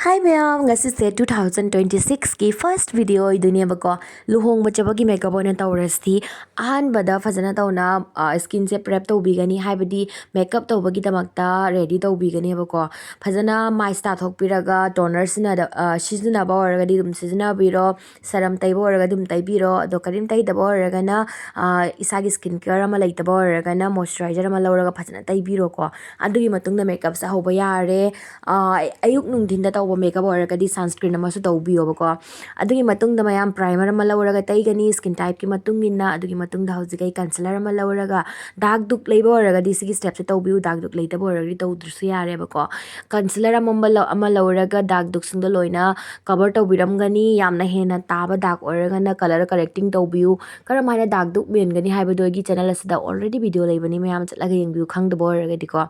Hi ma'am, ngasi se 2026 ki first video iduni bako luhongba chabagi makeup oina tawrasti ahan bada fazana tawna skin se prep tawbigani haibadi makeup tawbagi damakta ready tawbigani bako fazana mai start thokpiraga toner sina sizna ba oragadi dum sizna biro serum taibo oragadi dum taibiro ado karim tai dabo oragana isagi skin care ama laitabo oragana moisturizer ama lawraga fazana taibiro ko adugi matungda makeup sa hoba yare ayuk nungdinda makeup oragadi sunscreen amasu tawbiyo bako adugi matungda mayam primer ama lawraga taigani skin type ki matungina adugi matungda haujikai concealer ama lawraga dark duk leibo oragadi sigi steps tawbiyo dark duk leitabo oragadi tawdrusu yare bako concealer ama lawraga dark duk singdo loina cover tawbiramgani yamna hena taba dark oragana color correcting tawbiyo karamaina dark duk mengani haibado gi channel asida already video leibani mayam chatlaga yengbiyo khangdabo oragadi ko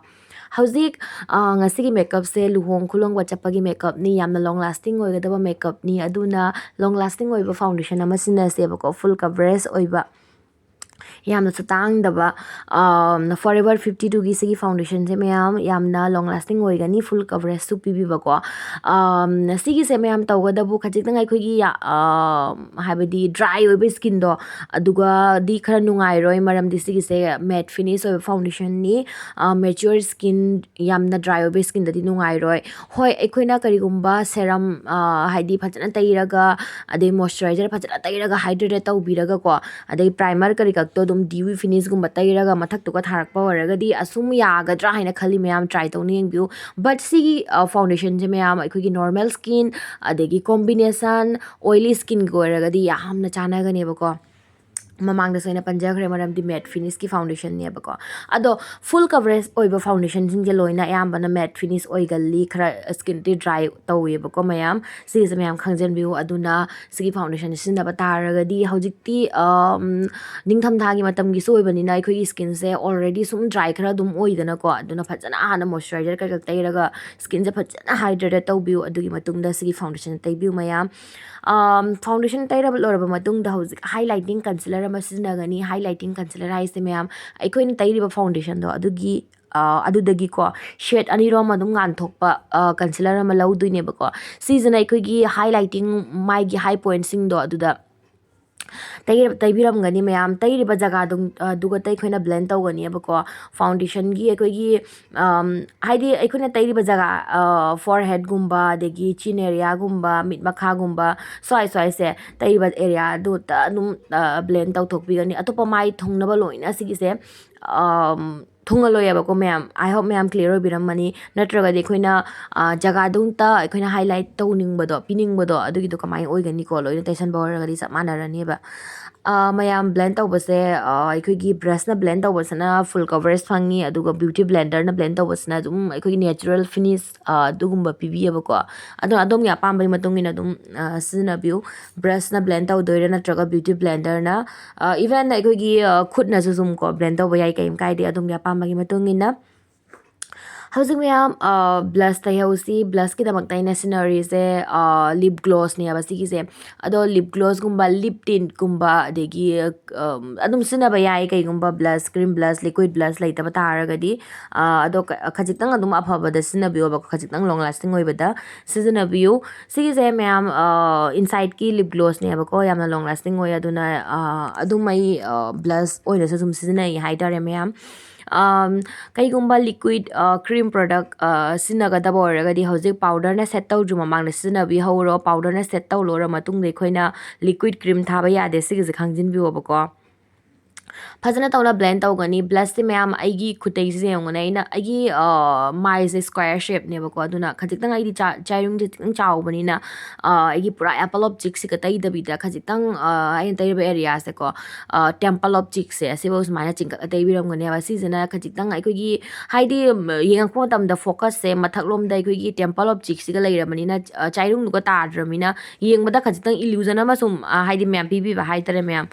Hauzik ngasigi makeup se luhong khulong wachapagi makeup ni yamna long lasting oigadaba makeup ni aduna long lasting oiba foundation ama sinaseba ko full coverage oiba yamna satang daba forever 52 gi sigi foundation se mayam yamna long lasting oigani full coverage su pibiba ko sigi se mayam tawgadabu khajitang aikogi habadi dry oiba skin do aduga di khara nungai roi maram di sigi se matte finish oiba foundation ni mature skin yamna dry oiba skin da di nungai roi hoi aikoina karigumba serum haidi phajana tairaga adai moisturizer phajana tairaga hydrate tawbiraga ko adai primer karikakto dum dewy finish gumba tairaga mathak tuka tharakpa oragadi asum yagadra haina khali mayam try tawni yengbiu but sigi foundation je mayam aikogi normal skin adegi combination oily skin go oragadi yamna chanagani bako mamangda soina panjakhre maram di matte finish ki foundation ne bako ado full coverage oiba foundation sing je loina yambana matte finish oigalli khara skin ti dry tawi bako mayam sigi se mayam khangjen biu aduna sigi foundation sin da taragadi hojikti ningtham thagi matam gi so oibani na khoi skin se already sum dry khara dum oidana ko aduna phajana hana moisturizer ka tairaga skin je phajana hydrate tawbiu adugi matungda sigi foundation taibiu mayam foundation tairaba loraba matungda hojik highlighting concealer ama sizinagani highlighting concealer haise mayam aikoina tairiba foundation do adugi adudagi ko shade aniro ma dum ngan thokpa concealer ama lauduine bako season aikogi highlighting mai gi high point sing do aduda taibiramgani mayam tairiba jaga dum duga tai khoina blend tawgani bako foundation gi aikogi haidi aikoina tairiba jaga forehead gumba degi chin area gumba mid makha gumba swai se tairiba area do ta num blend tawthokbigani atopa mai thongnaba loina sigi se thungaloyabako mayam I hope mayam clear obiramani natraga de khoina jaga dungta khoina highlight tawningbado piningbado adugi do kamai oigani ko loina tension bawraga di samanarani ba mayam blend tawbase aikogi brush na blend tawbasana full coverage phangi aduga beauty blender na blend tawbasana dum aikogi natural finish dugumba pibiyabako adom ya pambari matungina dum sina biu brush na blend tawdoira natraga beauty blender na even aikogi khut na zum ko blend tawba yai kaim kai de adom ya pambagi matungina Housing mayam blush tayausi blush ki damak taina scenery se lip gloss ni abasi ki se ado lip gloss gumba lip tint gumba degi adum sina ba yai kai gumba blush cream blush liquid blush lai taba taragadi ado khajitang adum afaba da sina biyo ba khajitang long lasting oi bada season biyo sigi se mayam inside ki lip gloss ni abako yamna long lasting oi aduna adum mai blush oi na sum season ai haidare mayam kaigumba liquid cream product sinagadaba oragadi hojik powder na set taw juma mangna sinabi hawro powder na set taw lora matung de khoina liquid cream thaba yade sigi khangjin bi obako fazana tawna blend tawgani blush se mayam aigi khutei se yongna ina aigi mai se square shape ne bako aduna khajitang aigi chairung je ting chawbani na aigi pura apple of cheek se katai da bida khajitang ai tai ba area se ko temple of cheek se ase bos mana ching ka tai biram ngane ba season khajitang aigi haidi yeng ko tam da focus se mathak lom da aigi temple of cheek se ga leiramani na chairung ko tadramina yeng bada khajitang illusion ama sum haidi ma'am pi bi ba hai tare ma'am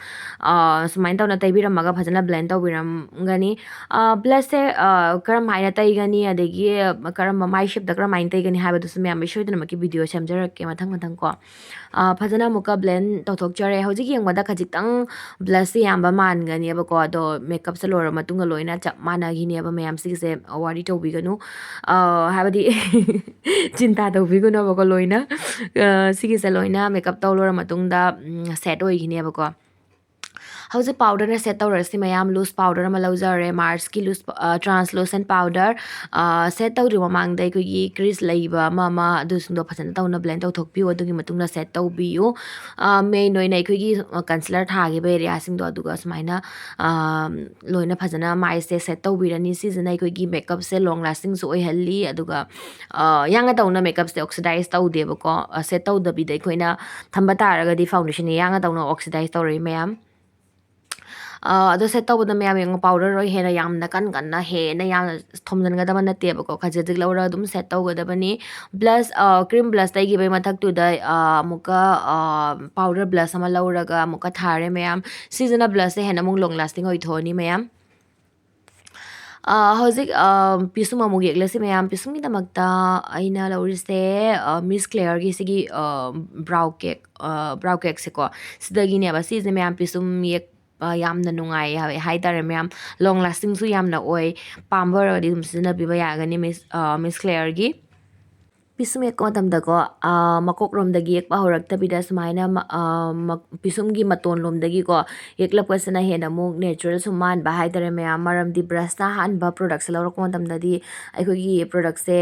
sumain tawna tai ꯇꯩꯕꯤꯔꯝꯃꯒ ꯐꯖꯅ blend ꯇꯧꯕꯤꯔꯝꯒꯅꯤ ꯕ꯭ꯂꯁꯁꯦ ꯀꯔꯝ ꯍꯥꯏꯅ ꯇꯩꯒꯅꯤ ꯑꯗꯒꯤ ꯀꯔꯝꯕ ꯃꯥꯏ ꯁꯦꯞꯇ ꯀꯔꯝꯍꯥꯏꯅ ꯇꯩꯒꯅꯤ ꯍꯥꯏꯕꯗꯨꯁꯨ ꯃꯌꯥꯝ ꯁꯣꯏꯗꯅꯃꯛꯀꯤ video ꯁꯦꯝꯖꯔꯛꯀꯦ ꯃꯊꯪ ꯀꯣ ꯐꯖꯅ ꯑꯃꯨꯛꯀ ꯕ꯭ꯂꯦꯟ ꯇꯧꯊꯣꯛꯆꯔꯦ ꯍꯧꯖꯤꯛ ꯌꯦꯡꯕꯗ ꯈꯖꯤꯛꯇꯪ ꯕ꯭ꯂꯁꯁꯦ ꯌꯥꯝꯕ ꯃꯥꯟꯒꯅꯦꯕꯀꯣ ꯑꯗꯣ ꯃꯦꯀꯞꯁꯦ ꯂꯣꯏꯔ ꯃꯇꯨꯡꯗ ꯂꯣꯏꯅ ꯆꯞ ꯃꯥꯟꯅꯈꯤꯅꯦꯕ ꯃꯌꯥꯝ ꯁꯤꯒꯤꯁꯦ ꯋꯥꯔꯤ ꯇꯧꯕꯤꯒꯅꯨ ꯍꯥꯏꯕꯗꯤ ꯆꯤꯟꯇꯥ ꯇꯧꯕꯤꯒꯅꯣꯕꯀꯣ ꯂꯣꯏꯅ ꯁꯤꯒꯤꯁꯦ ꯂꯣꯏꯅ ꯃꯦꯀꯞ ꯇꯧ ꯂꯣꯏꯔ ꯃꯇꯨꯡꯗ ꯁꯦꯠ ꯑꯣꯏꯈꯤꯅꯦꯕꯀꯣ ꯍꯧꯖꯤꯛ ꯄꯥꯎꯗꯔꯅ ꯁꯦꯠ ꯇꯧꯔꯁꯤ ꯃꯌꯥꯝ ꯂꯨꯁ ꯄꯥꯎꯗꯔ ꯑꯃ ꯂꯧꯖꯔꯦ ꯃꯥꯔꯁꯀꯤ ꯂꯨꯁ ꯇ꯭ꯔꯥꯟꯁꯂꯨꯁꯦꯟ ꯄꯥꯎꯗꯔ ꯁꯦꯠ ꯇꯧꯗ꯭ꯔꯤ ꯃꯃꯥꯡꯗ ꯑꯩꯈꯣꯏꯒꯤ ꯀ꯭ꯔꯤꯁ ꯂꯩꯕ ꯑꯃ ꯑꯗꯨꯁꯤꯡꯗꯣ ꯐꯖꯅ ꯇꯧꯅ ꯕ꯭ꯂꯦꯟ ꯇꯧꯊꯣꯛꯄꯤꯌꯨ ꯑꯗꯨꯒꯤ ꯃꯇꯨꯡꯗ ꯁꯦꯠ ꯇꯧꯕꯤꯌꯨ ꯃꯦꯟ ꯑꯣꯏꯅ ꯑꯩꯈꯣꯏꯒꯤ ꯀꯟꯁꯤꯂꯔ ꯊꯥꯈꯤꯕ ꯑꯦꯔꯤꯌꯥꯁꯤꯡꯗꯣ ꯑꯗꯨꯒ ꯁꯨꯃꯥꯏꯅ ꯂꯣꯏꯅ ꯐꯖꯅ ꯃꯥꯏꯁꯦ ꯁꯦꯠ ꯇꯧꯕꯤꯔꯅꯤ ꯁꯤꯁꯤꯅ ꯑꯩꯈꯣꯏꯒꯤ ꯃꯦꯀꯞꯁꯦ ꯂꯣꯡ ꯂꯥꯁꯇꯤꯡꯁꯨ ꯑꯣꯏꯍꯜꯂꯤ ꯑꯗꯨꯒ ꯌꯥꯡꯅ ꯇꯧꯅ ꯃꯦꯀꯞꯁꯦ ꯑꯣꯛꯁꯤꯗꯥꯏꯁ ꯇꯧꯗꯦꯕꯀꯣ ꯁꯦꯠ ꯇꯧꯗꯕꯤꯗ ꯑꯩꯈꯣꯏꯅ ꯊꯝꯕ ꯇꯥꯔꯒꯗꯤ ꯐꯥꯎꯟꯗꯦꯁꯟ ꯌꯥꯡꯅ ꯇꯧꯅ ꯑꯣꯛꯁꯤꯗꯥꯏꯁ ꯇꯧꯔꯛꯏ ꯃꯌꯥꯝ ꯑꯗꯣ ꯁꯦꯠ ꯇꯧꯕꯗ ꯃꯌꯥꯝ ꯌꯦꯡꯉꯣ ꯄꯥꯎꯗꯔ ꯑꯣꯏ ꯍꯦꯟꯅ ꯌꯥꯝꯅ ꯀꯟꯅ ꯍꯦꯟꯅ ꯌꯥꯝꯅ ꯊꯣꯝꯖꯤꯟꯒꯗꯕ ꯅꯠꯇꯦꯕꯀꯣ ꯈꯖꯤꯛ ꯂꯧꯔꯒ ꯑꯗꯨꯝ ꯁꯦꯠ ꯇꯧꯒꯗꯕꯅꯤ ꯕ꯭ꯂꯁ ꯀ꯭ꯔꯤꯝ ꯕ꯭ꯂꯁ ꯇꯩꯈꯤꯕꯒꯤ ꯃꯊꯛꯇꯨꯗ ꯑꯃꯨꯛꯀ ꯄꯥꯎꯗꯔ ꯕ꯭ꯂꯁ ꯑꯃ ꯂꯧꯔꯒ ꯑꯃꯨꯛꯀ ꯊꯥꯔꯦ ꯃꯌꯥꯝ ꯁꯤꯁꯤꯅ ꯕ꯭ꯂꯁꯁꯦ ꯍꯦꯟꯅ ꯑꯃꯨꯛ ꯂꯣꯡ ꯂꯥꯁꯇꯤꯡ ꯑꯣꯏꯊꯣꯛꯑꯅꯤ ꯃꯌꯥꯝ ꯍꯧꯖꯤꯛ ꯄꯤꯁꯨꯝ ꯑꯃꯨꯛ ꯌꯦꯛꯂꯁꯤ ꯃꯌꯥꯝ ꯄꯤꯁꯨꯝꯒꯤꯗꯃꯛꯇ ꯑꯩꯅ ꯂꯧꯔꯤꯁꯦ ꯃꯤꯁ ꯀ꯭ꯂꯦꯌꯔꯒꯤ ꯁꯤꯒꯤ ꯕ꯭ꯔꯥꯎ ꯀꯦꯛꯁꯦꯀꯣ ꯁꯤꯗꯒꯤꯅꯦꯕ ꯁꯤꯁꯦ ꯃꯌꯥꯝ ꯄꯤꯁꯨꯝ ꯌꯦꯛ ꯌꯥꯝꯅ ꯅꯨꯡꯉꯥꯏ ꯍꯥꯏꯇꯥꯔꯦ ꯃꯌꯥꯝ ꯂꯣꯡ ꯂꯥꯁꯇꯤꯡꯁꯨ ꯌꯥꯝꯅ ꯑꯣꯏ ꯄꯥꯝꯕ ꯑꯣꯏꯔꯒꯗꯤ ꯑꯗꯨꯝ ꯁꯤꯖꯤꯟꯅꯕꯤꯕ ꯌꯥꯒꯅꯤ ꯃꯤꯁ ꯀ꯭ꯂꯦꯌꯔꯒꯤ ꯄꯤꯁꯨꯝ ꯌꯦꯛꯄ ꯃꯇꯝꯗꯀꯣ ꯃꯀꯣꯛꯂꯣꯝꯗꯒꯤ ꯌꯦꯛꯄ ꯍꯧꯔꯛꯇꯕꯤꯗ ꯁꯨꯃꯥꯏꯅ ꯄꯤꯁꯨꯝꯒꯤ ꯃꯇꯣꯟꯂꯣꯝꯗꯒꯤꯀꯣ ꯌꯦꯛꯂꯛꯄꯁꯤꯅ ꯍꯦꯟꯅ ꯑꯃꯨꯛ ꯅꯦꯆꯔꯦꯜꯁꯨ ꯃꯥꯟꯕ ꯍꯥꯏꯇꯥꯔꯦ ꯃꯌꯥꯝ ꯃꯔꯝꯗꯤ ꯕ꯭ꯔꯁꯅ ꯑꯍꯥꯟꯕ ꯄ꯭ꯔꯣꯗꯛꯠꯁꯦ ꯂꯧꯔꯛꯄ ꯃꯇꯝꯗꯗꯤ ꯑꯩꯈꯣꯏꯒꯤ ꯄ꯭ꯔꯣꯗꯛꯠꯁꯦ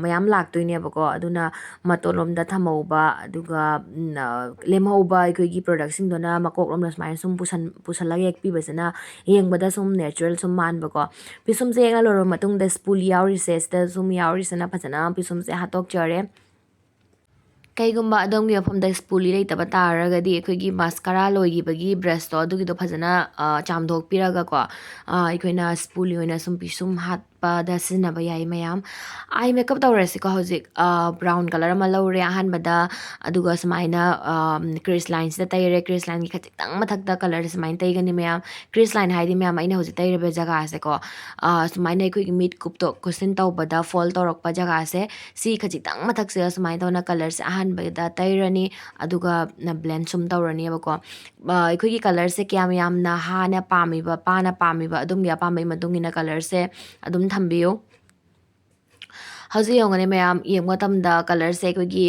ꯃꯌꯥꯝ ꯂꯥꯛꯇꯣꯏꯅꯦꯕꯀꯣ ꯑꯗꯨꯅ ꯃꯇꯣꯟꯂꯣꯝꯗ ꯊꯝꯍꯧꯕ ꯑꯗꯨꯒ ꯂꯦꯝꯍꯧꯕ ꯑꯩꯈꯣꯏꯒꯤ ꯄ꯭ꯔꯣꯗꯛꯠꯁꯤꯡꯗꯨꯅ ꯃꯀꯣꯛꯂꯣꯝꯗ ꯁꯨꯃꯥꯏꯅ ꯁꯨꯝ ꯄꯨꯁꯜꯂꯒ ꯌꯦꯛꯄꯤꯕꯁꯤꯅ ꯌꯦꯡꯕꯗ ꯁꯨꯝ ꯅꯦꯆꯔꯦꯜ ꯁꯨꯝ ꯃꯥꯟꯕꯀꯣ ꯄꯤꯁꯨꯝꯁꯦ ꯌꯦꯛꯅ ꯂꯣꯏꯔꯕ ꯃꯇꯨꯡꯗ ꯁ꯭ꯄꯨꯂꯤ ꯌꯥꯎꯔꯤꯁꯦ ꯁꯤꯗ ꯁꯨꯝ ꯌꯥꯎꯔꯤꯁꯤꯅ ꯐꯖꯅ ꯄꯤꯁꯨꯝꯁꯦ ꯍꯥꯠꯇꯣꯛꯆꯔꯦ ꯀꯩꯒꯨꯝꯕ ꯑꯗꯣꯝꯒꯤ ꯃꯐꯝꯗ ꯁ꯭ꯄꯨꯂꯤ ꯂꯩꯇꯕ ꯇꯥꯔꯒꯗꯤ ꯑꯩꯈꯣꯏꯒꯤ ꯃꯥꯁꯀꯥꯔꯥ ꯂꯣꯏꯈꯤꯕꯒꯤ ꯕ꯭ꯔꯁꯇꯣ ꯑꯗꯨꯒꯤꯗꯣ ꯐꯖꯅ ꯆꯥꯝꯊꯣꯛꯄꯤꯔꯒꯀꯣ ꯑꯩꯈꯣꯏꯅ ꯁ꯭ꯄꯨꯂꯤ ꯑꯣꯏꯅ ꯁꯨꯝ ꯄꯤꯁꯨꯝ ꯍꯥꯠꯄꯗ ꯁꯤꯖꯤꯟꯅꯕ ꯌꯥꯏ ꯃꯌꯥꯝ ꯑꯥꯏ ꯃꯦꯀꯞ ꯇꯧꯔꯁꯤꯀꯣ ꯍꯧꯖꯤꯛ ꯕ꯭ꯔꯥꯎꯟ ꯀꯂꯔ ꯑꯃ ꯂꯧꯔꯦ ꯑꯍꯥꯟꯕꯗ ꯑꯗꯨꯒ ꯁꯨꯃꯥꯏꯅ ꯀ꯭ꯔꯤꯁ ꯂꯥꯏꯟꯁꯤꯗ ꯇꯩꯔꯦ ꯀ꯭ꯔꯤꯁ ꯂꯥꯏꯟꯒꯤ ꯈꯖꯤꯛꯇꯪ ꯃꯊꯛꯇ ꯀꯂꯔꯁꯦ ꯁꯨꯃꯥꯏꯅ ꯇꯩꯒꯅꯤ ꯃꯌꯥꯝ ꯀ꯭ꯔꯤꯁ ꯂꯥꯏꯟ ꯍꯥꯏꯗꯤ ꯃꯌꯥꯝ ꯑꯩꯅ ꯍꯧꯖꯤꯛ ꯇꯩꯔꯤꯕ ꯖꯒꯥꯁꯦꯀꯣ ꯁꯨꯃꯥꯏꯅ ꯑꯩꯈꯣꯏꯒꯤ ꯃꯤꯠ ꯀꯨꯞꯁꯤꯟ ꯇꯧꯕꯗ ꯐꯣꯜ ꯇꯧꯔꯛꯄ ꯖꯒꯥꯁꯦ ꯁꯤ ꯈꯖꯤꯛꯇꯪ ꯃꯊꯛꯁꯤꯗ ꯁꯨꯃꯥꯏꯅ ꯇꯧꯅ ꯀꯂꯔꯁꯦ ꯑꯍꯥꯟꯕꯗ ꯇꯩꯔꯅꯤ ꯑꯗꯨꯒ ꯕ꯭ꯂꯦꯟ ꯁꯨꯝ ꯇꯧꯔꯅꯤꯕꯀꯣ ꯑꯩꯈꯣꯏꯒꯤ ꯀꯂꯔꯁꯦ ꯀꯌꯥꯝ ꯌꯥꯝꯅ ꯍꯥꯅ ꯄꯥꯝꯃꯤꯕ ꯄꯥꯅ ꯄꯥꯝꯃꯤꯕ ꯑꯗꯨꯝꯒꯤ ꯑꯄꯥꯝꯕꯒꯤ ꯃꯇꯨꯡ ꯏꯟꯅ ꯀꯂꯔꯁꯦ ꯑꯗꯨꯝ ꯊꯝꯕꯤꯌꯨ ꯍꯧꯖꯤꯛ ꯌꯦꯡꯉꯨꯅꯦ ꯃꯌꯥꯝ ꯌꯦꯡꯕ ꯃꯇꯝꯗ ꯀꯂꯔꯁꯦ ꯑꯩꯈꯣꯏꯒꯤ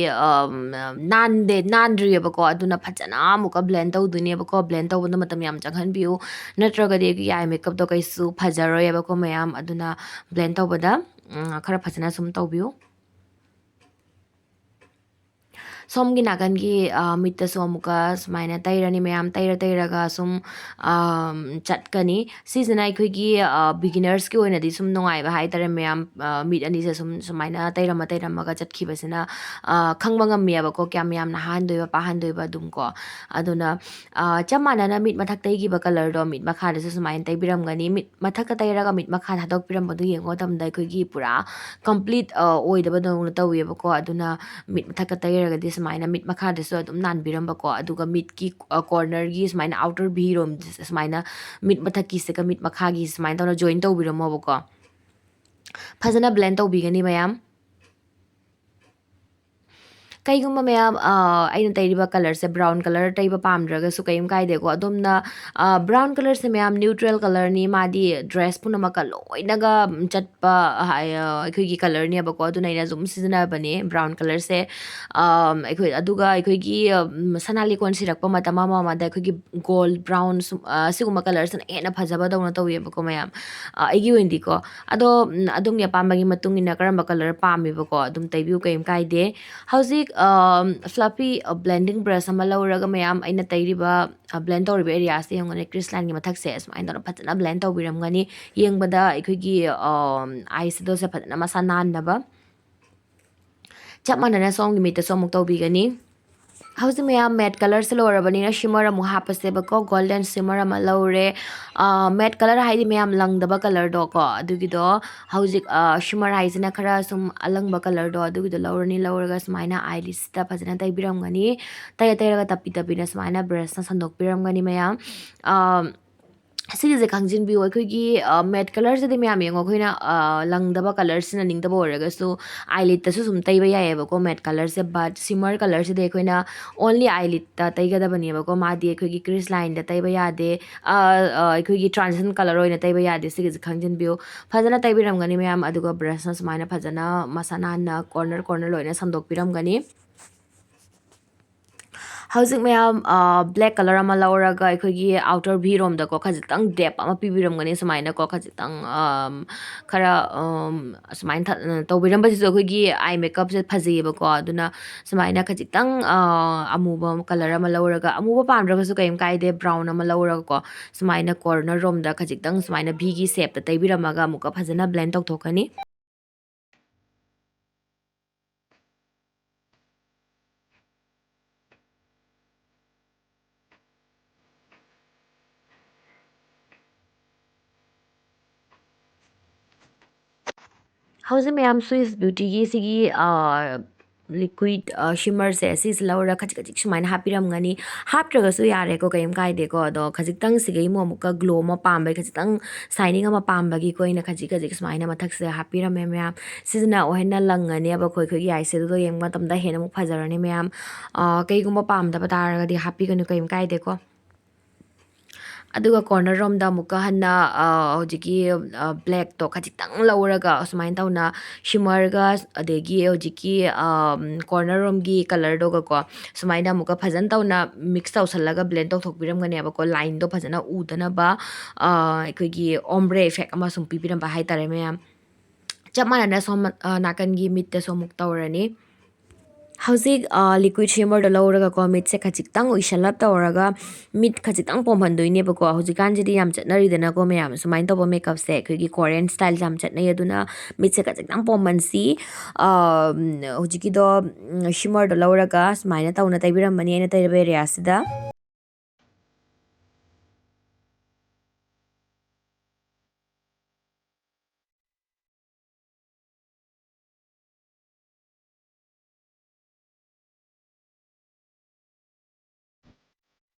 ꯅꯥꯟꯗ꯭ꯔꯤꯑꯕꯀꯣ ꯑꯗꯨꯅ ꯐꯖꯅ ꯑꯃꯨꯛꯀ ꯕ꯭ꯂꯦꯟ ꯇꯧꯗꯣꯏꯅꯦꯕꯀꯣ ꯕ꯭ꯂꯦꯟ ꯇꯧꯕꯗ ꯃꯇꯝ ꯌꯥꯝ ꯆꯪꯍꯟꯕꯤꯌꯨ ꯅꯠꯇ꯭ꯔꯒꯗꯤ ꯑꯩꯈꯣꯏꯒꯤ ꯑꯥꯏ ꯃꯦꯀꯞꯇꯣ ꯀꯩꯁꯨ ꯐꯖꯔꯣꯏꯑꯕꯀꯣ ꯃꯌꯥꯝ ꯑꯗꯨꯅ ꯕ꯭ꯂꯦꯟ ꯇꯧꯕꯗ ꯈꯔ ꯐꯖꯅ ꯁꯨꯝ ꯇꯧꯕꯤꯌꯨ ꯁꯣꯝꯒꯤ ꯅꯥꯀꯟꯒꯤ ꯃꯤꯠꯇꯁꯨ ꯑꯃꯨꯛꯀ ꯁꯨꯃꯥꯏꯅ ꯇꯩꯔꯅꯤ ꯃꯌꯥꯝ ꯇꯩꯔꯒ ꯁꯨꯝ ꯆꯠꯀꯅꯤ ꯁꯤꯁꯤꯅ ꯑꯩꯈꯣꯏꯒꯤ ꯕꯤꯒꯤꯅꯔꯁꯀꯤ ꯑꯣꯏꯅꯗꯤ ꯁꯨꯝ ꯅꯨꯡꯉꯥꯏꯕ ꯍꯥꯏꯇꯥꯔꯦ ꯃꯌꯥꯝ ꯃꯤꯠ ꯑꯅꯤꯁꯦ ꯁꯨꯃꯥꯏꯅ ꯇꯩꯔꯝꯃꯒ ꯆꯠꯈꯤꯕꯁꯤꯅ ꯈꯪꯕ ꯉꯝꯃꯦꯕꯀꯣ ꯀꯌꯥꯝ ꯌꯥꯝꯅ ꯍꯥꯍꯟꯗꯣꯏꯕ ꯄꯥꯍꯟꯗꯣꯏꯕ ꯑꯗꯨꯝ ꯀꯣ ꯑꯗꯨꯅ ꯆꯞ ꯃꯥꯟꯅꯅ ꯃꯤꯠ ꯃꯊꯛ ꯇꯩꯈꯤꯕ ꯀꯂꯔꯗꯣ ꯃꯤꯠ ꯃꯈꯥꯗꯁꯨ ꯁꯨꯃꯥꯏꯅ ꯇꯩꯕꯤꯔꯝꯒꯅꯤ ꯃꯤꯠ ꯃꯊꯛꯇ ꯇꯩꯔꯒ ꯃꯤꯠ ꯃꯈꯥ ꯊꯥꯗꯣꯛꯄꯤꯔꯝꯕꯗꯨ ꯌꯦꯡꯕ ꯃꯇꯝꯗ ꯑꯩꯈꯣꯏꯒꯤ ꯄꯨꯔꯥ ꯀꯝꯄ꯭ꯂꯤꯠ ꯑꯣꯏꯗꯕꯗꯧꯅ ꯇꯧꯋꯦꯕꯀꯣ ꯑꯗꯨꯅ ꯃꯤꯠ ꯃꯊꯛꯇ ꯇꯩꯔꯒꯗꯤ ꯁꯨꯃꯥꯏꯅ ꯃꯤꯠ ꯃꯈꯥꯗꯁꯨ ꯑꯗꯨꯝ ꯅꯥꯟꯕꯤꯔꯝꯕꯀꯣ ꯑꯗꯨꯒ ꯃꯤꯠꯀꯤ ꯀꯣꯔꯅꯔꯒꯤ ꯁꯨꯃꯥꯏꯅ ꯑꯥꯎꯇꯔ ꯚꯤꯔꯣꯝ ꯁꯨꯃꯥꯏꯅ ꯃꯤꯠ ꯃꯊꯛꯀꯤꯁꯤꯒ ꯃꯤꯠ ꯃꯈꯥꯒꯤ ꯁꯨꯃꯥꯏꯅ ꯇꯧꯅ ꯖꯣꯏꯟ ꯇꯧꯕꯤꯔꯝꯃꯣꯕꯀꯣ ꯐꯖꯅ ꯕ꯭ꯂꯦꯟ ꯇꯧꯕꯤꯒꯅꯤ ꯃꯌꯥꯝ ꯀꯩꯒꯨꯝꯕ ꯃꯌꯥꯝ ꯑꯩꯅ ꯇꯩꯔꯤꯕ ꯀꯂꯔꯁꯦ ꯕ꯭ꯔꯥꯎꯟ ꯀꯂꯔ ꯇꯩꯕ ꯄꯥꯝꯗ꯭ꯔꯒꯁꯨ ꯀꯩꯝ ꯀꯥꯏꯗꯦꯀꯣ ꯑꯗꯣꯝꯅ ꯕ꯭ꯔꯥꯎꯟ ꯀꯂꯔꯁꯦ ꯃꯌꯥꯝ ꯅ꯭ꯌꯨꯇ꯭ꯔꯦꯜ ꯀꯂꯔꯅꯤ ꯃꯥꯗꯤ ꯗ꯭ꯔꯦꯁ ꯄꯨꯝꯅꯃꯛꯀ ꯂꯣꯏꯅꯒ ꯆꯠꯄ ꯑꯩꯈꯣꯏꯒꯤ ꯀꯂꯔꯅꯦꯕꯀꯣ ꯑꯗꯨꯅ ꯑꯩꯅ ꯁꯨꯝ ꯁꯤꯖꯤꯟꯅꯕꯅꯦ ꯕ꯭ꯔꯥꯎꯟ ꯀꯂꯔꯁꯦ ꯑꯗꯨꯒ ꯑꯩꯈꯣꯏꯒꯤ ꯁꯅꯥ ꯂꯤꯀꯣꯟ ꯁꯤꯔꯛꯄ ꯃꯇꯝ ꯑꯃꯗ ꯑꯩꯈꯣꯏꯒꯤ ꯒꯣꯜ ꯕ꯭ꯔꯥꯎꯟ ꯁꯤꯒꯨꯝꯕ ꯀꯂꯔꯁꯤꯅ ꯍꯦꯟꯅ ꯐꯖꯕꯗꯧꯅ ꯇꯧꯋꯦꯕꯀꯣ ꯃꯌꯥꯝ ꯑꯩꯒꯤ ꯑꯣꯏꯅꯗꯤꯀꯣ ꯑꯗꯣ ꯑꯗꯣꯝꯒꯤ ꯑꯄꯥꯝꯕꯒꯤ ꯃꯇꯨꯡ ꯏꯟꯅ ꯀꯔꯝꯕ ꯀꯂꯔ ꯄꯥꯝꯃꯤꯕꯀꯣ ꯑꯗꯨꯝ ꯇꯩꯕꯤꯌꯨ ꯀꯩꯝ ꯀꯥꯏꯗꯦ ꯍꯧꯖꯤꯛ ꯐ꯭ꯂꯐꯤ ꯕ꯭ꯂꯦꯟꯗꯤꯡ ꯕ꯭ꯔꯁ ꯑꯃ ꯂꯧꯔꯒ ꯃꯌꯥꯝ ꯑꯩꯅ ꯇꯩꯔꯤꯕ ꯕ꯭ꯂꯦꯟ ꯇꯧꯔꯤꯕ ꯑꯦꯔꯤꯌꯥꯁꯦ ꯌꯦꯡꯉꯨꯅꯦ ꯀ꯭ꯔꯤꯁ ꯂꯥꯏꯟꯒꯤ ꯃꯊꯛꯁꯦ ꯁꯨꯃꯥꯏꯅ ꯇꯧꯔꯒ ꯐꯖꯅ ꯕ꯭ꯂꯦꯟ ꯇꯧꯕꯤꯔꯝꯒꯅꯤ ꯌꯦꯡꯕꯗ ꯑꯩꯈꯣꯏꯒꯤ ꯑꯥꯏꯁꯦꯗꯣꯁꯦ ꯐꯖꯅ ꯃꯁꯥ ꯅꯥꯟꯅꯕ ꯆꯞ ꯃꯥꯟꯅꯅ ꯁꯣꯝꯒꯤ ꯃꯤꯠꯇꯁꯨ ꯑꯃꯨꯛ ꯇꯧꯕꯤꯒꯅꯤ ꯍꯧꯖꯤꯛ ꯃꯌꯥꯝ ꯃꯦꯠ ꯀꯂꯔꯁꯦ ꯂꯣꯏꯔꯕꯅꯤꯅ shimmer ꯑꯃꯨꯛ ꯍꯥꯞꯄꯁꯦꯕꯀꯣ golden shimmer ꯑꯃ ꯂꯧꯔꯦ ꯃꯦꯠ ꯀꯂꯔ ꯍꯥꯏꯗꯤ ꯃꯌꯥꯝ ꯂꯪꯗꯕ ꯀꯂꯔꯗꯣ ꯀꯣ ꯑꯗꯨꯒꯤꯗꯣ ꯍꯧꯖꯤꯛ shimmer ꯍꯥꯏꯁꯤꯅ ꯈꯔ ꯁꯨꯝ ꯑꯂꯪꯕ ꯀꯂꯔꯗꯣ ꯑꯗꯨꯒꯤꯗꯣ ꯂꯧꯔꯒ ꯁꯨꯃꯥꯏꯅ ꯑꯥꯏꯂꯤꯁꯇ ꯐꯖꯅ ꯇꯩꯕꯤꯔꯝꯒꯅꯤ ꯇꯩꯔꯒ ꯇꯞꯄꯤ ꯇꯞꯄꯤꯅ ꯁꯨꯃꯥꯏꯅ ꯕ꯭ꯔꯁꯅ ꯁꯟꯗꯣꯛꯄꯤꯔꯝꯒꯅꯤ ꯃꯌꯥꯝ ꯁꯤꯒꯤꯁꯦ ꯈꯪꯖꯤꯟꯕꯤꯌꯨ ꯑꯩꯈꯣꯏꯒꯤ ꯃꯦꯠ ꯀꯂꯔꯁꯤꯗꯤ ꯃꯌꯥꯝ ꯌꯦꯡꯉꯣ ꯑꯩꯈꯣꯏꯅ ꯂꯪꯗꯕ ꯀꯂꯔ ꯁꯤꯖꯤꯟꯅꯅꯤꯡꯗꯕ ꯑꯣꯏꯔꯒꯁꯨ ꯑꯥꯏꯂꯤꯠꯇꯁꯨ ꯁꯨꯝ ꯇꯩꯕ ꯌꯥꯏꯑꯕꯀꯣ ꯃꯦꯠ ꯀꯂꯔꯁꯦ ꯕꯠ ꯁꯤꯃꯔ ꯀꯂꯔꯁꯤꯗꯤ ꯑꯩꯈꯣꯏꯅ ꯑꯣꯟꯂꯤ ꯑꯥꯏꯂꯤꯠꯇ ꯇꯩꯒꯗꯕꯅꯦꯕꯀꯣ ꯃꯥꯗꯤ ꯑꯩꯈꯣꯏꯒꯤ ꯀ꯭ꯔꯤꯁ ꯂꯥꯏꯟꯗ ꯇꯩꯕ ꯌꯥꯗꯦ ꯑꯩꯈꯣꯏꯒꯤ ꯇ꯭ꯔꯥꯟꯁꯂꯦꯁꯟ ꯀꯂꯔ ꯑꯣꯏꯅ ꯇꯩꯕ ꯌꯥꯗꯦ ꯁꯤꯒꯤꯁꯦ ꯈꯪꯖꯤꯟꯕꯤꯌꯨ ꯐꯖꯅ ꯇꯩꯕꯤꯔꯝꯒꯅꯤ ꯃꯌꯥꯝ ꯑꯗꯨꯒ ꯕ꯭ꯔꯁꯅ ꯁꯨꯃꯥꯏꯅ ꯐꯖꯅ ꯃꯁꯥ ꯅꯥꯟꯅ ꯀꯣꯔꯅꯔ ꯀꯣꯔꯅꯔ ꯂꯣꯏꯅ ꯁꯝꯗꯣꯛꯄꯤꯔꯝꯒꯅꯤ ꯍꯧꯖꯤꯛ ꯃꯌꯥꯝ ꯕ꯭ꯂꯦꯛ ꯀꯂꯔ ꯑꯃ ꯂꯧꯔꯒ ꯑꯩꯈꯣꯏꯒꯤ ꯑꯥꯎꯇꯔ ꯚꯤꯔꯣꯝꯗꯀꯣ ꯈꯖꯤꯛꯇꯪ ꯗꯦꯞ ꯑꯃ ꯄꯤꯕꯤꯔꯝꯒꯅꯤ ꯁꯨꯃꯥꯏꯅꯀꯣ ꯈꯖꯤꯛꯇꯪ ꯈꯔ ꯁꯨꯃꯥꯏꯅ ꯇꯧꯕꯤꯔꯝꯕꯁꯤꯁꯨ ꯑꯩꯈꯣꯏꯒꯤ ꯑꯥꯏ ꯃꯦꯀꯞꯁꯦ ꯐꯖꯩꯌꯦꯕꯀꯣ ꯑꯗꯨꯅ ꯁꯨꯃꯥꯏꯅ ꯈꯖꯤꯛꯇꯪ ꯑꯃꯨꯕ ꯀꯂꯔ ꯑꯃ ꯂꯧꯔꯒ ꯑꯃꯨꯕ ꯄꯥꯝꯗ꯭ꯔꯒꯁꯨ ꯀꯩꯝ ꯀꯥꯏꯗꯦ ꯕ꯭ꯔꯥꯎꯟ ꯑꯃ ꯂꯧꯔꯒꯀꯣ ꯁꯨꯃꯥꯏꯅ ꯀꯣꯔꯅꯔ ꯔꯣꯝꯗ ꯈꯖꯤꯛꯇꯪ ꯁꯨꯃꯥꯏꯅ ꯚꯤꯒꯤ ꯁꯦꯞꯇ ꯇꯩꯕꯤꯔꯝꯃꯒ ꯑꯃꯨꯛꯀ ꯐꯖꯅ ꯕ꯭ꯂꯦꯟ ꯇꯧꯊꯣꯛꯀꯅꯤ ꯍꯧꯖꯤꯛ ꯃꯌꯥꯝ ꯁ꯭ꯋꯤꯁ ꯕ꯭ꯌꯨꯇꯤꯒꯤ ꯁꯤꯒꯤ ꯂꯤꯀ꯭ꯋꯤꯠ ꯁꯤꯃꯔꯁꯦ ꯁꯤꯁꯦ ꯂꯧꯔꯒ ꯈꯖꯤꯛ ꯈꯖꯤꯛ ꯁꯨꯃꯥꯏꯅ ꯍꯥꯞꯄꯤꯔꯝꯒꯅꯤ ꯍꯥꯞꯇ꯭ꯔꯒꯁꯨ ꯌꯥꯔꯦꯀꯣ ꯀꯩꯝ ꯀꯥꯏꯗꯦꯀꯣ ꯑꯗꯣ ꯈꯖꯤꯛꯇꯪ ꯁꯤꯒꯩ ꯑꯃꯨꯛꯀ ꯒ꯭ꯂꯣ ꯑꯃ ꯄꯥꯝꯕꯒꯤ ꯈꯖꯤꯛꯇꯪ ꯁꯥꯏꯅꯤꯡ ꯑꯃ ꯄꯥꯝꯕꯒꯤꯀꯣ ꯑꯩꯅ ꯈꯖꯤꯛ ꯈꯖꯤꯛ ꯁꯨꯃꯥꯏꯅ ꯃꯊꯛꯁꯤꯗ ꯍꯥꯞꯄꯤꯔꯝꯃꯦ ꯃꯌꯥꯝ ꯁꯤꯁꯤꯅ ꯍꯦꯟꯅ ꯂꯪꯉꯅꯦꯕ ꯑꯩꯈꯣꯏꯒꯤ ꯑꯥꯏꯁꯦꯗꯣꯗꯣ ꯌꯦꯡꯕ ꯃꯇꯝꯗ ꯍꯦꯟꯅ ꯑꯃꯨꯛ ꯐꯖꯔꯅꯤ ꯃꯌꯥꯝ ꯀꯩꯒꯨꯝꯕ ꯄꯥꯝꯗꯕ ꯇꯥꯔꯒꯗꯤ ꯍꯥꯞꯄꯤꯒꯅꯨ ꯀꯩꯝ ꯀꯥꯏꯗꯦꯀꯣ ꯑꯗꯨꯒ ꯀꯣꯔꯅꯔ ꯔꯣꯝꯗ ꯑꯃꯨꯛꯀ ꯍꯟꯅ ꯍꯧꯖꯤꯛꯀꯤ ꯕ꯭ꯂꯦꯛꯇꯣ ꯈꯖꯤꯛꯇꯪ ꯂꯧꯔꯒ ꯁꯨꯃꯥꯏꯅ ꯇꯧꯅ ꯁꯤꯃꯔꯒ ꯑꯗꯒꯤ ꯍꯧꯖꯤꯛꯀꯤ ꯀꯣꯔꯅꯔ ꯔꯣꯝꯒꯤ ꯀꯂꯔꯗꯨꯒꯀꯣ ꯁꯨꯃꯥꯏꯅ ꯑꯃꯨꯛꯀ ꯐꯖꯅ ꯇꯧꯅ ꯃꯤꯛꯁ ꯇꯧꯁꯜꯂꯒ ꯕ꯭ꯂꯦꯟ ꯇꯧꯊꯣꯛꯄꯤꯔꯝꯒꯅꯦꯕꯀꯣ ꯂꯥꯏꯟꯗꯣ ꯐꯖꯅ ꯎꯗꯅꯕ ꯑꯩꯈꯣꯏꯒꯤ ꯑꯣꯝꯕ꯭ꯔꯦ ꯏꯐꯦꯛ ꯑꯃ ꯁꯨꯝ ꯄꯤꯕꯤꯔꯝꯕ ꯍꯥꯏꯇꯥꯔꯦ ꯃꯌꯥꯝ ꯆꯞ ꯃꯥꯟꯅꯅ ꯁꯣꯝ ꯅꯥꯀꯟꯒꯤ ꯃꯤꯠꯇꯁꯨ ꯑꯃꯨꯛ ꯇꯧꯔꯅꯤ ꯍꯧꯖꯤꯛ ꯂꯤꯀ꯭ꯋꯤꯠ ꯁꯤꯃꯔꯗꯣ ꯂꯧꯔꯒꯀꯣ ꯃꯤꯠꯁꯦ ꯈꯖꯤꯛꯇꯪ ꯎꯏꯁꯜꯂꯞ ꯇꯧꯔꯒ ꯃꯤꯠ ꯈꯖꯤꯛꯇꯪ ꯄꯣꯝꯍꯟꯗꯣꯏꯅꯦꯕꯀꯣ ꯍꯧꯖꯤꯛꯀꯥꯟꯁꯤꯗꯤ ꯌꯥꯝ ꯆꯠꯅꯔꯤꯗꯅꯀꯣ ꯃꯌꯥꯝ ꯁꯨꯃꯥꯏꯅ ꯇꯧꯕ ꯃꯦꯀꯞꯁꯦ ꯑꯩꯈꯣꯏꯒꯤ ꯀꯣꯔꯤꯌꯟ ꯁ꯭ꯇꯥꯏꯜꯁꯦ ꯌꯥꯝ ꯆꯠꯅꯩ ꯑꯗꯨꯅ ꯃꯤꯠꯁꯦ ꯈꯖꯤꯛꯇꯪ ꯄꯣꯝꯍꯟꯁꯤ ꯍꯧꯖꯤꯛꯀꯤꯗꯣ ꯁꯤꯃꯔꯗꯣ ꯂꯧꯔꯒ ꯁꯨꯃꯥꯏꯅ ꯇꯧꯅ ꯇꯩꯕꯤꯔꯝꯕꯅꯤ ꯑꯩꯅ ꯇꯩꯔꯤꯕ ꯑꯦꯔꯤꯌꯥꯁꯤꯗ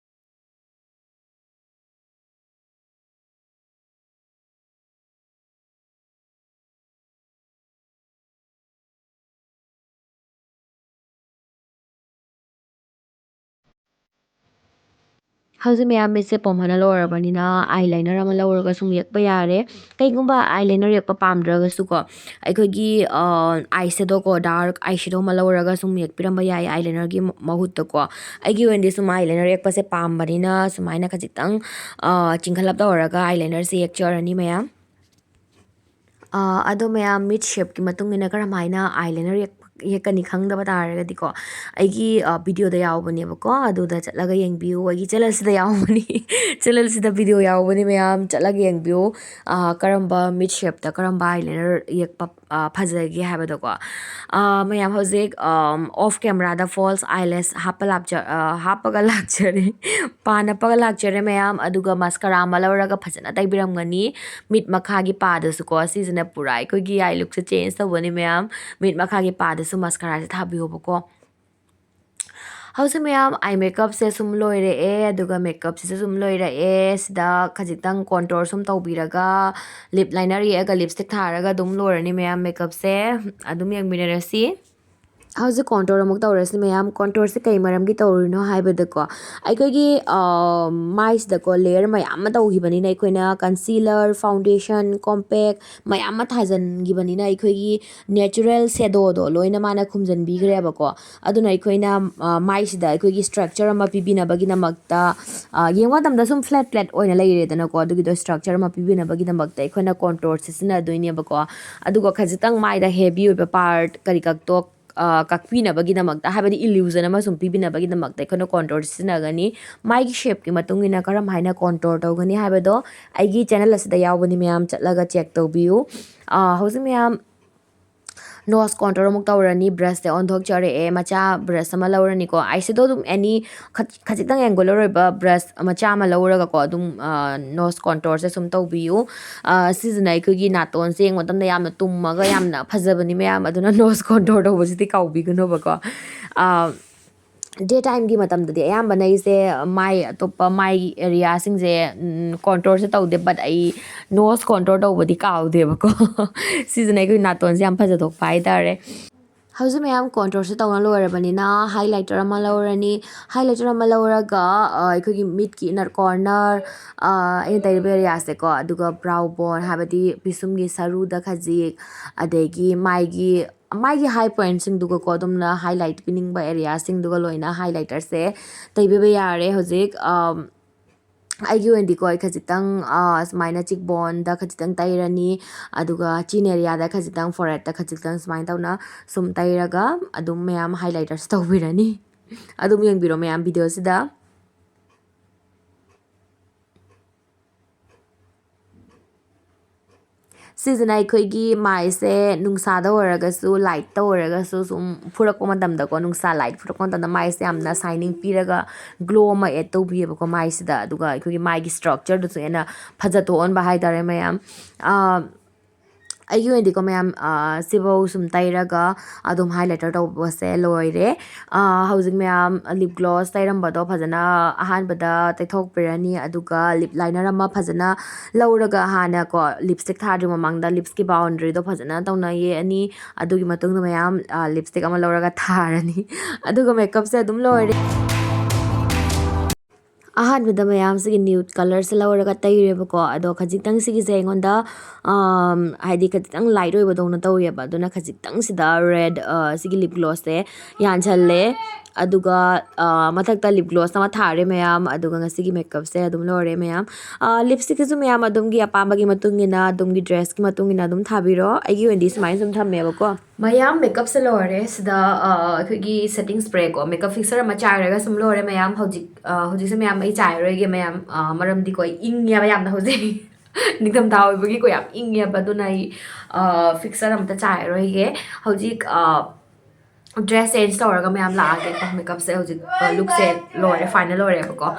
ꯍꯧꯖꯤꯛ ꯃꯌꯥꯝ ꯃꯤꯠꯁꯦ ꯄꯣꯝꯍꯟꯅ ꯂꯣꯏꯔꯕꯅꯤꯅ ꯑꯥꯏꯂꯥꯏꯅꯔ ꯑꯃ ꯂꯧꯔꯒ ꯁꯨꯝ ꯌꯦꯛꯄ ꯌꯥꯔꯦ ꯀꯩꯒꯨꯝꯕ ꯑꯥꯏꯂꯥꯏꯅꯔ ꯌꯦꯛꯄ ꯄꯥꯝꯗ꯭ꯔꯒꯁꯨꯀꯣ ꯑꯩꯈꯣꯏꯒꯤ ꯑꯥꯏꯁꯦꯗꯣꯀꯣ ꯗꯥꯔꯛ ꯑꯥꯏꯁꯦꯗꯣ ꯑꯃ ꯂꯧꯔꯒ ꯁꯨꯝ ꯌꯦꯛꯄꯤꯔꯝꯕ ꯌꯥꯏ ꯑꯥꯏꯂꯥꯏꯅꯔꯒꯤ ꯃꯍꯨꯠꯇꯀꯣ ꯑꯩꯒꯤ ꯑꯣꯏꯅꯗꯤ ꯁꯨꯝ ꯑꯥꯏꯂꯥꯏꯅꯔ ꯌꯦꯛꯄꯁꯦ ꯄꯥꯝꯕꯅꯤꯅ ꯁꯨꯃꯥꯏꯅ ꯈꯖꯤꯛꯇꯪ ꯆꯤꯡꯈꯠꯂꯞ ꯇꯧꯔꯒ ꯑꯥꯏꯂꯥꯏꯅꯔꯁꯦ ꯌꯦꯛꯆꯔꯅꯤ ꯃꯌꯥꯝ ꯑꯗꯣ ꯃꯌꯥꯝ ꯃꯤꯠ ꯁꯦꯞꯀꯤ ꯃꯇꯨꯡ ꯏꯟꯅ ꯀꯔꯝꯍꯥꯏꯅ ꯑꯥꯏꯂꯥꯏꯅꯔ ꯌꯦꯛꯀꯅꯤ ꯈꯪꯗꯕ ꯇꯥꯔꯒꯗꯤꯀꯣ ꯑꯩꯒꯤ ꯚꯤꯗꯤꯑꯣꯗ ꯌꯥꯎꯕꯅꯦꯕꯀꯣ ꯑꯗꯨꯗ ꯆꯠꯂꯒ ꯌꯦꯡꯕꯤꯌꯨ ꯑꯩꯒꯤ ꯆꯦꯅꯦꯜꯁꯤꯗ ꯌꯥꯎꯕꯅꯤ ꯆꯦꯅꯦꯜꯁꯤꯗ ꯚꯤꯗꯤꯑꯣ ꯌꯥꯎꯕꯅꯤ ꯃꯌꯥꯝ ꯆꯠꯂꯒ ꯌꯦꯡꯕꯤꯌꯨ ꯀꯔꯝꯕ ꯃꯤꯠ ꯁꯦꯞꯇ ꯀꯔꯝꯕ ꯑꯥꯏꯂꯥꯏꯅꯔ ꯌꯦꯛꯄ ꯐꯖꯒꯦ ꯍꯥꯏꯕꯗꯣꯀꯣ ꯃꯌꯥꯝ ꯍꯧꯖꯤꯛ ꯑꯣꯐ ꯀꯦꯃꯦꯔꯥꯗ ꯐꯣꯜꯁ ꯑꯥꯏꯂꯦꯁ ꯍꯥꯞꯄꯒ ꯂꯥꯛꯆꯔꯦ ꯅꯞꯄꯒ ꯂꯥꯛꯆꯔꯦ ꯃꯌꯥꯝ ꯑꯗꯨꯒ ꯃꯁꯀꯔꯥ ꯑꯃ ꯂꯧꯔꯒ ꯐꯖꯅ ꯇꯩꯕꯤꯔꯝꯒꯅꯤ ꯃꯤꯠ ꯃꯈꯥꯒꯤ ꯄꯥꯗꯁꯨꯀꯣ ꯁꯤꯁꯤꯅ ꯄꯨꯔꯥ ꯑꯩꯈꯣꯏꯒꯤ ꯑꯥꯏ ꯂꯨꯛꯁꯦ ꯆꯦꯟꯖ ꯇꯧꯕꯅꯤ ꯃꯌꯥꯝ ꯃꯤꯠ ꯃꯈꯥꯒꯤ ꯄꯥꯗꯁꯨ ꯃꯁꯀꯔꯥꯁꯦ ꯊꯥꯕꯤꯌꯣꯕꯀꯣ ꯍꯧꯖꯤꯛ ꯃꯌꯥꯝ ꯑꯥꯏ ꯃꯦꯀꯞꯁꯦ ꯁꯨꯝ ꯂꯣꯏꯔꯛꯑꯦ ꯑꯗꯨꯒ ꯃꯦꯀꯞꯁꯤꯁꯨ ꯁꯨꯝ ꯂꯣꯏꯔꯛꯑꯦ ꯁꯤꯗ ꯈꯖꯤꯛꯇꯪ ꯀꯣꯟꯇꯣꯔ ꯁꯨꯝ ꯇꯧꯕꯤꯔꯒ ꯂꯤꯞ ꯂꯥꯏꯅꯔ ꯌꯦꯛꯑꯒ ꯂꯤꯞꯁꯇꯤꯛ ꯊꯥꯔꯒ ꯑꯗꯨꯝ ꯂꯣꯏꯔꯅꯤ ꯃꯌꯥꯝ ꯃꯦꯀꯞꯁꯦ ꯑꯗꯨꯝ ꯌꯦꯡꯃꯤꯟꯅꯔꯁꯤ ꯍꯧꯖꯤꯛ ꯀꯣꯟꯇꯣꯔ ꯑꯃꯨꯛ ꯇꯧꯔꯁꯤ ꯃꯌꯥꯝ ꯀꯣꯟꯇꯣꯔꯁꯦ ꯀꯩ ꯃꯔꯝꯒꯤ ꯇꯧꯔꯤꯅꯣ ꯍꯥꯏꯕꯗꯀꯣ ꯑꯩꯈꯣꯏꯒꯤ ꯃꯥꯏꯁꯤꯗꯀꯣ ꯂꯦꯌꯔ ꯃꯌꯥꯝ ꯑꯃ ꯇꯧꯈꯤꯕꯅꯤꯅ ꯑꯩꯈꯣꯏꯅ ꯀꯟꯁꯤꯂꯔ ꯐꯥꯎꯟꯗꯦꯁꯟ ꯀꯣꯝꯄꯦꯛ ꯃꯌꯥꯝ ꯑꯃ ꯊꯥꯖꯤꯟꯈꯤꯕꯅꯤꯅ ꯑꯩꯈꯣꯏꯒꯤ ꯅꯦꯆꯔꯦꯜ ꯁꯦꯗꯣꯗꯣ ꯂꯣꯏꯅ ꯃꯥꯅ ꯈꯨꯝꯖꯤꯟꯕꯤꯈ꯭ꯔꯦꯕꯀꯣ ꯑꯗꯨꯅ ꯑꯩꯈꯣꯏꯅ ꯃꯥꯏꯁꯤꯗ ꯑꯩꯈꯣꯏꯒꯤ ꯏꯁꯇ꯭ꯔꯛꯆꯔ ꯑꯃ ꯄꯤꯕꯤꯅꯕꯒꯤꯗꯃꯛꯇ ꯌꯦꯡꯕ ꯃꯇꯝꯗ ꯁꯨꯝ ꯐ꯭ꯂꯦꯠ ꯐ꯭ꯂꯦꯠ ꯑꯣꯏꯅ ꯂꯩꯔꯦꯗꯅꯀꯣ ꯑꯗꯨꯒꯤꯗꯣ ꯏꯁꯇ꯭ꯔꯛꯆꯔ ꯑꯃ ꯄꯤꯕꯤꯅꯕꯒꯤꯗꯃꯛꯇ ꯑꯩꯈꯣꯏꯅ ꯀꯣꯟꯇꯣꯔ ꯁꯤꯖꯤꯟꯅꯗꯣꯏꯅꯦꯕꯀꯣ ꯑꯗꯨꯒ ꯈꯖꯤꯛꯇꯪ ꯃꯥꯏꯗ ꯍꯦꯚꯤ ꯑꯣꯏꯕ ꯄꯥꯔꯠ ꯀꯛꯇꯣ ꯀꯛꯄꯤꯅꯕꯒꯤꯗꯃꯛꯇ ꯍꯥꯏꯕꯗꯤ ꯏꯂ꯭ꯌꯨꯖꯟ ꯑꯃ ꯁꯨꯝ ꯄꯤꯕꯤꯅꯕꯒꯤꯗꯃꯛꯇ ꯑꯩꯈꯣꯏꯅ ꯀꯣꯟꯇꯣꯔ ꯁꯤꯖꯤꯟꯅꯒꯅꯤ ꯃꯥꯏꯒꯤ ꯁꯦꯞꯀꯤ ꯃꯇꯨꯡ ꯏꯟꯅ ꯀꯔꯝ ꯍꯥꯏꯅ ꯀꯣꯟꯇꯣꯔ ꯇꯧꯒꯅꯤ ꯍꯥꯏꯕꯗꯣ ꯑꯩꯒꯤ ꯆꯦꯅꯦꯜ ꯑꯁꯤꯗ ꯌꯥꯎꯕꯅꯤ ꯃꯌꯥꯝ ꯆꯠꯂꯒ ꯆꯦꯛ ꯇꯧꯕꯤꯌꯨ ꯍꯧꯖꯤꯛ ꯃꯌꯥꯝ ꯅꯣꯁ ꯀꯣꯟꯇꯣꯔ ꯑꯃꯨꯛ ꯇꯧꯔꯅꯤ ꯕ꯭ꯔꯁꯁꯦ ꯑꯣꯟꯊꯣꯛꯆꯔꯛꯑꯦ ꯃꯆꯥ ꯕ꯭ꯔꯁ ꯑꯃ ꯂꯧꯔꯅꯤꯀꯣ ꯑꯥꯏꯁꯦꯗꯣ ꯑꯗꯨꯝ ꯑꯦꯅꯤ ꯈꯖꯤꯛꯇꯪ ꯑꯦꯡꯒꯨꯂꯔ ꯑꯣꯏꯕ ꯕ꯭ꯔꯁ ꯃꯆꯥ ꯑꯃ ꯂꯧꯔꯒꯀꯣ ꯑꯗꯨꯝ ꯅꯣꯁ ꯀꯣꯟꯇꯣꯔꯁꯦ ꯁꯨꯝ ꯇꯧꯕꯤꯌꯨ ꯁꯤꯁꯤꯅ ꯑꯩꯈꯣꯏꯒꯤ ꯅꯥꯇꯣꯟꯁꯦ ꯌꯦꯡꯕ ꯃꯇꯝꯗ ꯌꯥꯝꯅ ꯇꯨꯝꯃꯒ ꯌꯥꯝꯅ ꯐꯖꯕꯅꯤ ꯃꯌꯥꯝ ꯑꯗꯨꯅ ꯅꯣꯁ ꯀꯣꯟꯇꯣꯔ ꯇꯧꯕꯁꯤꯗꯤ ꯀꯥꯎꯕꯤꯒꯅꯣꯕꯀꯣ ꯗꯦ ꯇꯥꯏꯝꯒꯤ ꯃꯇꯝꯗꯗꯤ ꯑꯌꯥꯝꯕꯅ ꯑꯩꯁꯦ ꯃꯥꯏ ꯑꯇꯣꯞꯄ ꯃꯥꯏ ꯑꯦꯔꯤꯌꯥꯁꯤꯡꯁꯦ ꯀꯣꯟꯇꯣꯔꯁꯦ ꯇꯧꯗꯦ ꯕꯠ ꯑꯩ ꯅꯣꯁ ꯀꯣꯟꯇꯣꯔ ꯇꯧꯕꯗꯤ ꯀꯥꯎꯗꯦꯕꯀꯣ ꯁꯤꯁꯤꯅ ꯑꯩꯈꯣꯏ ꯅꯥꯇꯣꯟꯁꯦ ꯌꯥꯝ ꯐꯖꯊꯣꯛꯄ ꯍꯥꯏꯇꯥꯔꯦ ꯍꯧꯖꯤꯛ ꯃꯌꯥꯝ ꯀꯣꯟꯇꯣꯔꯁꯦ ꯇꯧꯅ ꯂꯣꯏꯔꯕꯅꯤꯅ हाइलाइटर ꯑꯃ ꯂꯧꯔꯅꯤ हाइलाइटर ꯑꯃ ꯂꯧꯔꯒ ꯑꯩꯈꯣꯏꯒꯤ ꯃꯤꯠꯀꯤ ꯏꯅꯔ ꯀꯣꯔꯅꯔ ꯑꯩꯅ ꯇꯩꯔꯤꯕ ꯑꯦꯔꯤꯌꯥꯁꯦꯀꯣ ꯑꯗꯨꯒ ꯕ꯭ꯔꯥꯎ ꯕꯣꯟ ꯍꯥꯏꯕꯗꯤ ꯄꯤꯁꯨꯝꯒꯤ ꯁꯔꯨꯗ ꯈꯖꯤꯛ ꯑꯗꯒꯤ ꯃꯥꯏꯒꯤ ꯍꯥꯏ ꯄꯣꯏꯟꯠꯁꯤꯡꯗꯨꯒꯀꯣ ꯑꯗꯨꯝꯅ हाइलाइट ꯄꯤꯅꯤꯡꯕ ꯑꯦꯔꯤꯌꯥꯁꯤꯡꯗꯨꯒ ꯂꯣꯏꯅ हाइलाइटरꯁꯦ ꯇꯩꯕꯤꯕ ꯌꯥꯔꯦ ꯍꯧꯖꯤꯛ ꯑꯩꯒꯤ ꯑꯣꯏꯅꯗꯤꯀꯣ ꯑꯩ ꯈꯖꯤꯛꯇꯪ ꯁꯨꯃꯥꯏꯅ ꯆꯤꯛ ꯕꯣꯟꯗ ꯈꯖꯤꯛꯇꯪ ꯇꯩꯔꯅꯤ ꯑꯗꯨꯒ ꯆꯤꯟ ꯑꯦꯔꯤꯌꯥꯗ ꯈꯖꯤꯛꯇꯪ ꯐꯣꯔꯍꯦꯗꯇ ꯈꯖꯤꯛꯇꯪ ꯁꯨꯃꯥꯏꯅ ꯇꯧꯅ ꯁꯨꯝ ꯇꯩꯔꯒ ꯑꯗꯨꯝ ꯃꯌꯥꯝ हाइलाइटर्स ꯇꯧꯕꯤꯔꯅꯤ ꯑꯗꯨꯝ ꯌꯦꯡꯕꯤꯔꯣ ꯃꯌꯥꯝ ꯚꯤꯗꯤꯑꯣꯁꯤꯗ ꯁꯤꯁꯤꯅ ꯑꯩꯈꯣꯏꯒꯤ ꯃꯥꯏꯁꯦ ꯅꯨꯡꯁꯥꯗ ꯑꯣꯏꯔꯒꯁꯨ ꯂꯥꯏꯠꯇ ꯑꯣꯏꯔꯒꯁꯨ ꯁꯨꯝ ꯐꯨꯔꯛꯄ ꯃꯇꯝꯗꯀꯣ ꯅꯨꯡꯁꯥ ꯂꯥꯏꯠ ꯐꯨꯔꯛꯄ ꯃꯇꯝꯗ ꯃꯥꯏꯁꯦ ꯌꯥꯝꯅ ꯁꯥꯏꯅꯤꯡ ꯄꯤꯔꯒ ꯒ꯭ꯂꯣ ꯑꯃ ꯑꯦꯗ ꯇꯧꯕꯤꯌꯦꯕꯀꯣ ꯃꯥꯏꯁꯤꯗ ꯑꯗꯨꯒ ꯑꯩꯈꯣꯏꯒꯤ ꯃꯥꯏꯒꯤ ꯁ꯭ꯇ꯭ꯔꯛꯆꯔꯗꯨꯁꯨ ꯍꯦꯟꯅ ꯐꯖꯊꯣꯛꯍꯟꯕ ꯍꯥꯏꯇꯥꯔꯦ ꯃꯌꯥꯝ ꯑꯩꯒꯤ ꯑꯣꯏꯅꯗꯤꯀꯣ ꯃꯌꯥꯝ ꯁꯤꯐꯧ ꯁꯨꯝ ꯇꯩꯔꯒ ꯑꯗꯨꯝ हाइलाइटर ꯇꯧꯕꯁꯦ ꯂꯣꯏꯔꯦ ꯍꯧꯖꯤꯛ ꯃꯌꯥꯝ ꯂꯤꯞ ꯒ꯭ꯂꯣꯁ ꯇꯩꯔꯝꯕꯗꯣ ꯐꯖꯅ ꯑꯍꯥꯟꯕꯗ ꯇꯩꯊꯣꯛꯄꯤꯔꯅꯤ ꯑꯗꯨꯒ ꯂꯤꯞ ꯂꯥꯏꯅꯔ ꯑꯃ ꯐꯖꯅ ꯂꯧꯔꯒ ꯍꯥꯟꯅꯀꯣ ꯂꯤꯞꯁꯇꯤꯛ ꯊꯥꯗ꯭ꯔꯤ ꯃꯃꯥꯡꯗ ꯂꯤꯞꯁꯀꯤ ꯕꯥꯎꯟꯗ꯭ꯔꯤꯗꯣ ꯐꯖꯅ ꯇꯧꯅ ꯌꯦꯛꯑꯅꯤ ꯑꯗꯨꯒꯤ ꯃꯇꯨꯡꯗ ꯃꯌꯥꯝ ꯂꯤꯞꯁꯇꯤꯛ ꯑꯃ ꯂꯧꯔꯒ ꯊꯥꯔꯅꯤ ꯑꯗꯨꯒ ꯃꯦꯀꯞꯁꯦ ꯑꯗꯨꯝ ꯂꯣꯏꯔꯦ ꯑꯍꯥꯟꯕꯗ ꯃꯌꯥꯝ ꯁꯤꯒꯤ ꯅ꯭ꯌꯨꯠ ꯀꯂꯔꯁꯦ ꯂꯧꯔꯒ ꯇꯩꯔꯦꯕꯀꯣ ꯑꯗꯣ ꯈꯖꯤꯛꯇꯪ ꯁꯤꯒꯤꯁꯦ ꯑꯩꯉꯣꯟꯗ ꯍꯥꯏꯗꯤ ꯈꯖꯤꯛꯇꯪ ꯂꯥꯏꯠ ꯑꯣꯏꯕꯗꯧꯅ ꯇꯧꯋꯦꯕ ꯑꯗꯨꯅ ꯈꯖꯤꯛꯇꯪ ꯁꯤꯗ ꯔꯦꯗ ꯁꯤꯒꯤ ꯂꯤꯞ ꯒ꯭ꯂꯣꯁꯁꯦ ꯌꯥꯟꯁꯜꯂꯦ ꯑꯗꯨꯒ ꯃꯊꯛꯇ ꯂꯤꯞ ꯒ꯭ꯂꯣꯁ ꯑꯃ ꯊꯥꯔꯦ ꯃꯌꯥꯝ ꯑꯗꯨꯒ ꯉꯁꯤꯒꯤ ꯃꯦꯀꯞꯁꯦ ꯑꯗꯨꯝ ꯂꯣꯏꯔꯦ ꯃꯌꯥꯝ ꯂꯤꯞꯁꯇꯤꯛꯁꯤꯁꯨ ꯃꯌꯥꯝ ꯑꯗꯨꯝꯒꯤ ꯑꯄꯥꯝꯕꯒꯤ ꯃꯇꯨꯡꯏꯟꯅ ꯑꯗꯨꯝꯒꯤ ꯗ꯭ꯔꯦꯁꯀꯤ ꯃꯇꯨꯡꯏꯟꯅ ꯑꯗꯨꯝ ꯊꯥꯕꯤꯔꯣ ꯑꯩꯒꯤ ꯑꯣꯏꯅꯗꯤ ꯁꯨꯃꯥꯏꯅ ꯁꯨꯝ ꯊꯝꯃꯦꯕꯀꯣ ꯃꯌꯥꯝ ꯃꯦꯀꯞꯁꯦ ꯂꯣꯏꯔꯦ ꯁꯤꯗ ꯑꯩꯈꯣꯏꯒꯤ ꯁꯦꯠꯇꯤꯡ ꯁ꯭ꯄ꯭ꯔꯦꯀꯣ ꯃꯦꯀꯞ ꯐꯤꯛꯁꯔ ꯑꯃ ꯆꯥꯏꯔꯒ ꯁꯨꯝ ꯂꯣꯏꯔꯦ ꯃꯌꯥꯝ ꯍꯧꯖꯤꯛꯁꯦ ꯃꯌꯥꯝ ꯑꯩ ꯆꯥꯏꯔꯣꯏꯒꯦ ꯃꯌꯥꯝ ꯃꯔꯝꯗꯤꯀꯣ ꯑꯩ ꯏꯪꯉꯦꯕ ꯌꯥꯝꯅ ꯍꯧꯖꯤꯛ ꯅꯤꯡꯊꯝꯊꯥ ꯑꯣꯏꯕꯒꯤꯀꯣ ꯌꯥꯝ ꯏꯪꯉꯦꯕ ꯑꯗꯨꯅ ꯑꯩ ꯐꯤꯛꯁꯔ ꯑꯝꯇ ꯆꯥꯏꯔꯣꯏꯒꯦ ꯍꯧꯖꯤꯛ ꯗ꯭ꯔꯦꯁ ꯆꯦꯟꯖ ꯇꯧꯔꯒ ꯃꯌꯥꯝ ꯂꯥꯛꯑꯒꯦꯀꯣ ꯃꯦꯀꯞꯁꯦ ꯍꯧꯖꯤꯛ ꯂꯨꯛꯁꯦ ꯂꯣꯏꯔꯦ ꯐꯥꯏꯅल ꯂꯣꯏꯔꯦꯕꯀꯣ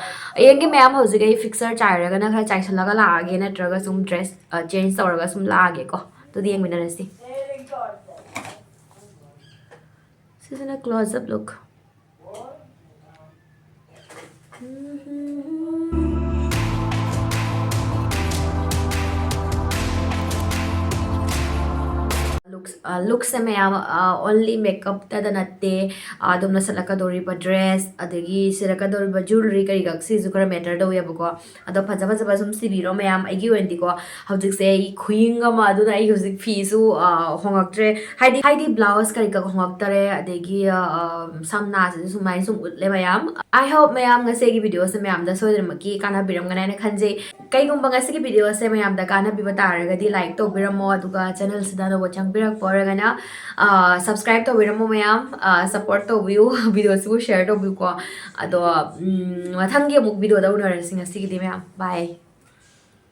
ꯌꯦꯡꯒꯦ ꯃꯌꯥꯝ ꯍꯧꯖꯤꯛ ꯑꯩ ꯐꯤꯛꯁꯔ ꯆꯥꯏꯔꯒꯅ ꯈꯔ ꯆꯥꯏꯁꯜꯂꯒ ꯂꯥꯛꯑꯒꯦ ꯅꯠꯇ꯭ꯔꯒ ꯁꯨꯝ ꯗ꯭ꯔꯦꯁ ꯆꯦꯟꯖ ꯇꯧꯔꯒ ꯁꯨꯝ ꯂꯥꯛꯑꯒꯦꯀꯣ ꯑꯗꯨꯗꯤ ꯌꯦꯡꯃꯤꯟꯅꯔꯁꯤ Sisina close up look. ꯂꯨꯛꯁꯦ ꯃꯌꯥꯝ ꯑꯣꯟꯂꯤ ꯃꯦꯀꯞꯇꯗ ꯅꯠꯇꯦ ꯑꯗꯨꯝꯅ ꯁꯦꯠꯂꯛꯀꯗꯧꯔꯤꯕ ꯗ꯭ꯔꯦꯁ ꯑꯗꯒꯤ ꯁꯦꯠꯂꯛꯀꯗꯧꯔꯤꯕ ꯖꯨꯋꯦꯂꯔꯤ ꯀꯩꯀꯥ ꯁꯤꯁꯨ ꯈꯔ ꯃꯦꯇꯔ ꯇꯧꯋꯦꯕꯀꯣ ꯑꯗꯣ ꯐꯖ ꯐꯖꯕ ꯁꯨꯝ ꯁꯤꯕꯤꯔꯣ ꯃꯌꯥꯝ ꯑꯩꯒꯤ ꯑꯣꯏꯅꯗꯤꯀꯣ ꯍꯧꯖꯤꯛꯁꯦ ꯑꯩ ꯈꯨꯌꯤꯡ ꯑꯃ ꯑꯗꯨꯅ ꯑꯩ ꯍꯧꯖꯤꯛ ꯐꯤꯁꯨ ꯍꯣꯡꯉꯛꯇ꯭ꯔꯦ ꯍꯥꯏꯗꯤ ꯕ꯭ꯂꯥꯎꯁ ꯀꯩꯀꯥ ꯍꯣꯡꯉꯛꯇꯔꯦ ꯑꯗꯒꯤ ꯁꯝꯅꯥꯁꯤꯁꯨ ꯁꯨꯃꯥꯏꯅ ꯁꯨꯝ ꯎꯠꯂꯦ ꯃꯌꯥꯝ ꯑꯥꯏ ꯍꯣꯞ ꯃꯌꯥꯝ ꯉꯁꯤꯒꯤ ꯚꯤꯗꯤꯑꯣꯁꯦ ꯃꯌꯥꯝꯗ ꯁꯣꯏꯗꯅꯃꯛꯀꯤ ꯀꯥꯟꯅꯕꯤꯔꯝꯒꯅꯤ ꯍꯥꯏꯅ ꯈꯟꯖꯩ ꯀꯩꯒꯨꯝꯕ ꯉꯁꯤꯒꯤ ꯚꯤꯗꯤꯑꯣꯁꯦ ꯃꯌꯥꯝꯗ ꯀꯥꯟꯅꯕꯤꯕ ꯇꯥꯔꯒꯗꯤ ꯂꯥꯏꯛ ꯇꯧꯕꯤꯔꯝꯃꯣ ꯑꯗꯨꯒ ꯆꯦꯅꯦꯜꯁꯤꯗ ꯑꯅꯧꯕ ꯆꯪꯕꯤꯔꯛꯄ ꯑꯣꯏꯔꯒꯅ ꯁꯕꯁꯀ꯭ꯔꯥꯏꯕ ꯇꯧꯕꯤꯔꯝꯃꯣ ꯃꯌꯥꯝ ꯁꯞꯄꯣꯔꯠ ꯇꯧꯕꯤꯌꯨ ꯚꯤꯗꯤꯑꯣꯁꯤꯕꯨ ꯁꯦꯌꯔ ꯇꯧꯕꯤꯌꯨꯀꯣ ꯑꯗꯣ ꯃꯊꯪꯒꯤ ꯑꯃꯨꯛ ꯚꯤꯗꯤꯑꯣꯗ ꯎꯅꯔꯁꯤ ꯉꯁꯤꯒꯤꯗꯤ ꯃꯌꯥꯝ ꯕꯥꯏ